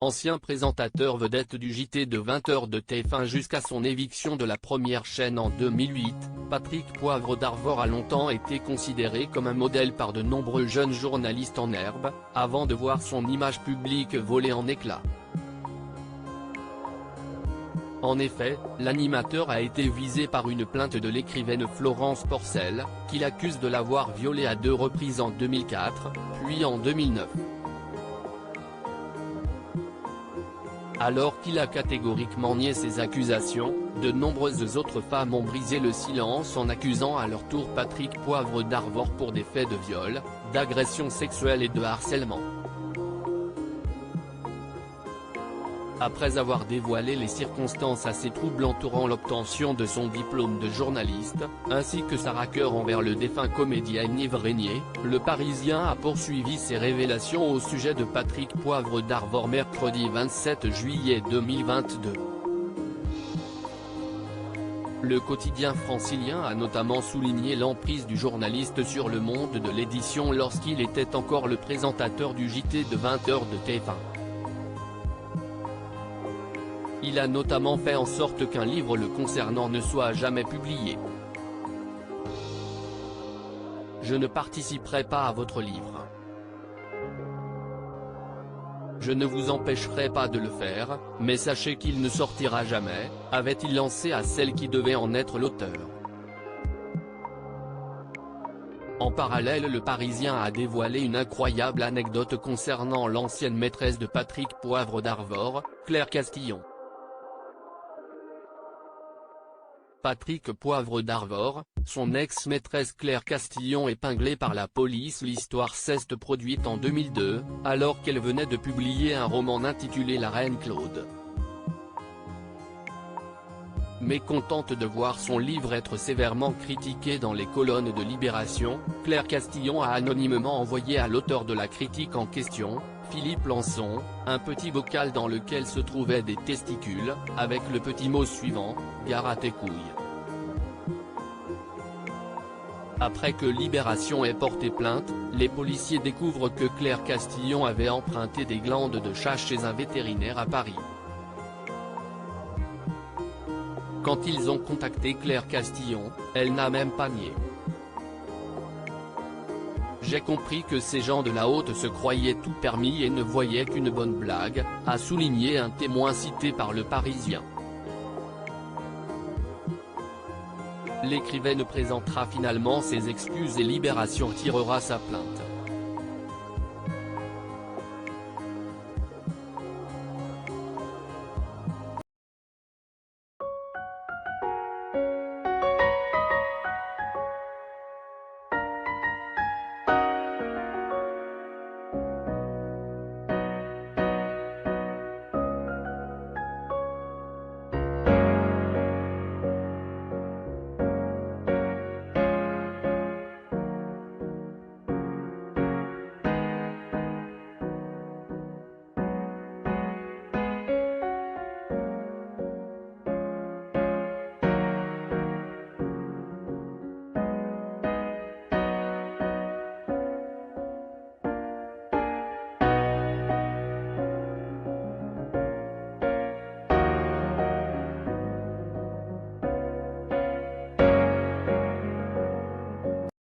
Ancien présentateur vedette du JT de 20h de TF1 jusqu'à son éviction de la première chaîne en 2008, Patrick Poivre d'Arvor a longtemps été considéré comme un modèle par de nombreux jeunes journalistes en herbe, avant de voir son image publique voler en éclats. En effet, l'animateur a été visé par une plainte de l'écrivaine Florence Porcel, qui l'accuse de l'avoir violée à 2 reprises en 2004, puis en 2009. Alors qu'il a catégoriquement nié ces accusations, de nombreuses autres femmes ont brisé le silence en accusant à leur tour Patrick Poivre d'Arvor pour des faits de viol, d'agression sexuelle et de harcèlement. Après avoir dévoilé les circonstances assez troubles entourant l'obtention de son diplôme de journaliste, ainsi que sa rancœur envers le défunt comédien Yves Régnier, le Parisien a poursuivi ses révélations au sujet de Patrick Poivre d'Arvor mercredi 27 juillet 2022. Le quotidien francilien a notamment souligné l'emprise du journaliste sur le monde de l'édition lorsqu'il était encore le présentateur du JT de 20h de TF1. Il a notamment fait en sorte qu'un livre le concernant ne soit jamais publié. Je ne participerai pas à votre livre. Je ne vous empêcherai pas de le faire, mais sachez qu'il ne sortira jamais, avait-il lancé à celle qui devait en être l'auteur. En parallèle, le Parisien a dévoilé une incroyable anecdote concernant l'ancienne maîtresse de Patrick Poivre d'Arvor, Claire Castillon. Patrick Poivre d'Arvor, son ex-maîtresse Claire Castillon épinglée par la police. L'histoire s'est produite en 2002, alors qu'elle venait de publier un roman intitulé La Reine Claude. Mécontente de voir son livre être sévèrement critiqué dans les colonnes de Libération, Claire Castillon a anonymement envoyé à l'auteur de la critique en question, Philippe Lançon, un petit bocal dans lequel se trouvaient des testicules, avec le petit mot suivant, « Gare à tes couilles ». Après que Libération ait porté plainte, les policiers découvrent que Claire Castillon avait emprunté des glandes de chat chez un vétérinaire à Paris. Quand ils ont contacté Claire Castillon, elle n'a même pas nié. J'ai compris que ces gens de la haute se croyaient tout permis et ne voyaient qu'une bonne blague, a souligné un témoin cité par le Parisien. L'écrivaine présentera finalement ses excuses et Libération tirera sa plainte.